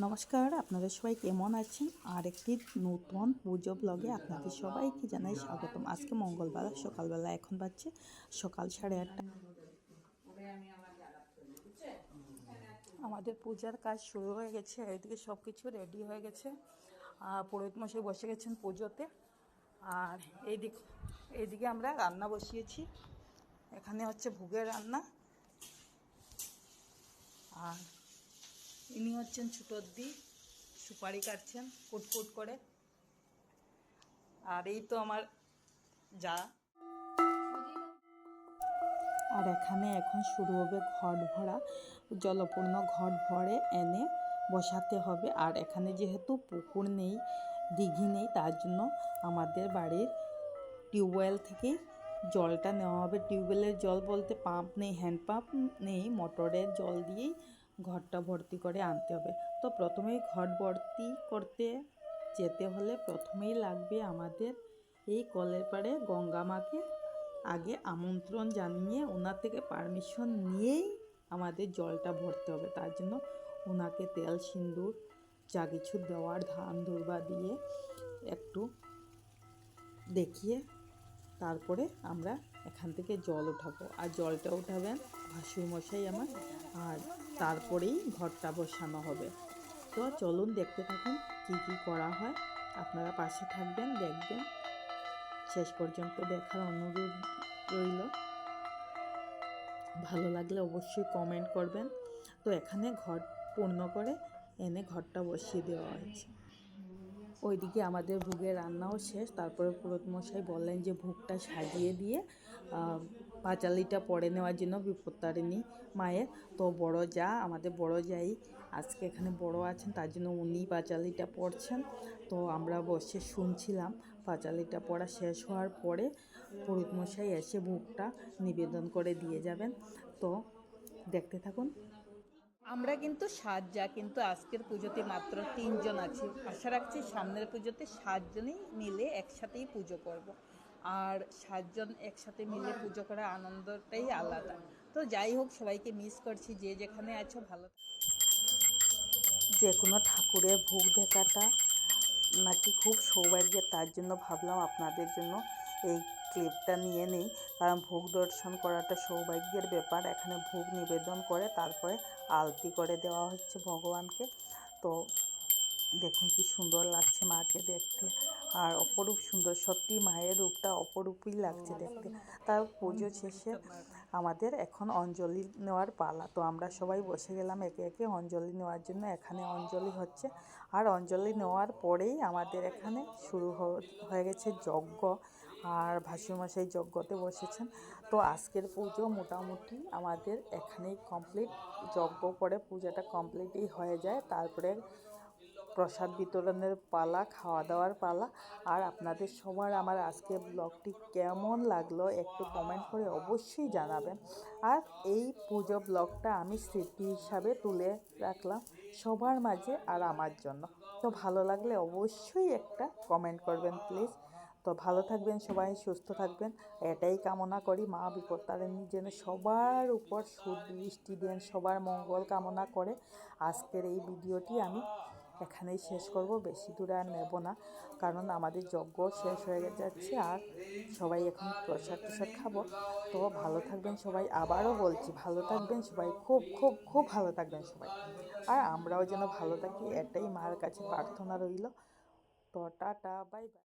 নমস্কার, আপনাদের সবাই কেমন আছেন? আরেকটি নতুন পুজো ব্লগে আপনাদের সবাইকে জানাই স্বাগতম। আজকে মঙ্গলবার সকালবেলা, এখন বাজছে সকাল 8:30। আমাদের পূজার কাজ শুরু হয়ে গেছে, এদিকে সব কিছু রেডি হয়ে গেছে। পুরোহিত মশাই বসে গেছেন পুজোতে। আর এইদিকে আমরা রান্না বসিয়েছি। এখানে হচ্ছে ভোগের রান্না। আর ইনি হচ্ছেন ছোটদি, সুপারি কাটছেন কুটকুট করে। আর এই তো আমার যা। আর এখানে এখন শুরু হবে ঘট ভরা। জলপূর্ণ ঘট ভরে এনে বসাতে হবে। আর এখানে যেহেতু পুকুর নেই, দিঘি নেই, তার জন্য আমাদের বাড়ির টিউবওয়েল থেকেই জলটা নেওয়া হবে। টিউবওয়েলের জল বলতে পাম্প নেই, হ্যান্ড পাম্প নেই, মোটরের জল দিয়েই ঘরটা ভর্তি করে আনতে হবে। তো প্রথমেই ঘট ভর্তি করতে যেতে হলে প্রথমেই লাগবে আমাদের এই কলের পাড়ে গঙ্গা মাকে আগে আমন্ত্রণ জানিয়ে ওনার থেকে পারমিশন নিয়েই আমাদের জলটা ভরতে হবে। তার জন্য ওনাকে তেল সিন্দুর যা কিছু দেওয়ার ধান ধূর্বা দিয়ে একটু দেখিয়ে তারপরে আমরা এখান থেকে জল উঠাবো। আর জলটা উঠাবেন ভাসুরমশাই আমার। আর তারপরেই ঘরটা বসানো হবে। তো চলুন দেখতে থাকুন কি কি করা হয়। আপনারা পাশে থাকবেন, দেখবেন, শেষ পর্যন্ত দেখার অনুরোধ রইল। ভালো লাগলে অবশ্যই কমেন্ট করবেন। তো এখানে ঘট পূর্ণ করে এনে ঘরটা বসিয়ে দেওয়া হয়েছে। ওইদিকে আমাদের ভোগের রান্নাও শেষ। তারপরে পুরোহিত মশাই বললেন যে ভোগটা সাজিয়ে দিয়ে পাঁচালিটা পরে নেওয়ার জন্য বিপত্তারিণী মায়ের। তো বড় যা, আমাদের বড় যাই আজকে এখানে বড় আছেন, তার জন্য উনি পাঁচালিটা পড়ছেন। তো আমরা বসে শুনছিলাম। পাঁচালিটা পড়া শেষ হওয়ার পরে পুরোহিত মশাই এসে ভোগটা নিবেদন করে দিয়ে যাবেন। তো দেখতে থাকুন। আমরা কিন্তু 7 যা, কিন্তু আজকের পুজোতে মাত্র 3 জন আছি। আশা রাখছি সামনের পুজোতে 7 জনই মিলে একসাথেই পুজো করব। আর 7 জন একসাথে মিলে পুজো করার আনন্দটাই আলাদা। তো যাই হোক, সবাইকে মিস করছি। যে যেখানে আছো ভালো। যে কোনো ঠাকুরের ভোগ দেখাটা নাকি খুব সৌভাগ্যের, তার জন্য ভাবলাম আপনাদের জন্য এই ক্লিপটা নিয়ে নেই। কারণ ভোগ দর্শন করাটা সৌভাগ্যের ব্যাপার। এখানে ভোগ নিবেদন করে তারপরে আলতি করে দেওয়া হচ্ছে ভগবানকে। তো দেখুন কি সুন্দর লাগছে মাকে দেখতে। আর অপরূপ সুন্দর, সত্যি মায়ের রূপটা অপরূপই লাগছে দেখতে। তার পুজো শেষে আমাদের এখন অঞ্জলি নেওয়ার পালা। তো আমরা সবাই বসে গেলাম একে একে অঞ্জলি নেওয়ার জন্য। এখানে অঞ্জলি হচ্ছে। আর অঞ্জলি নেওয়ার পরেই আমাদের এখানে শুরু হয়ে গেছে যজ্ঞ। আর ভাসুরমশাই যজ্ঞতে বসেছেন। তো আজকের পুজো মোটামুটি আমাদের এখানেই কমপ্লিট। যজ্ঞ করে পূজাটা কমপ্লিটই হয়ে যায়। তারপরে প্রসাদ বিতরণের পালা, খাওয়া দাওয়ার পালা। আর আপনাদের সবার আমার আজকের ব্লগটি কেমন লাগলো একটু কমেন্ট করে অবশ্যই জানাবেন। আর এই পুজো ব্লগটা আমি স্মৃতি হিসাবে তুলে রাখলাম সবার মাঝে আর আমার জন্য। তো ভালো লাগলে অবশ্যই একটা কমেন্ট করবেন প্লিজ। তো ভালো থাকবেন সবাই, সুস্থ থাকবেন, এটাই কামনা করি। মা বিপত্তারিণী যেন সবার উপর সুদৃষ্টি দেন, সবার মঙ্গল কামনা করে আজকের এই ভিডিওটি আমি এখানেই শেষ করব। বেশি দূরে আর নেব না, কারণ আমাদের যজ্ঞ শেষ হয়ে যাচ্ছে। আর সবাই এখন প্রসাদ টসাদ খাবো। তো ভালো থাকবেন সবাই, আবারও বলছি ভালো থাকবেন সবাই, খুব খুব খুব ভালো থাকবেন সবাই। আর আমরাও যেন ভালো থাকি, এটাই মার কাছে প্রার্থনা রইল। তো টাটা, বাই বাই।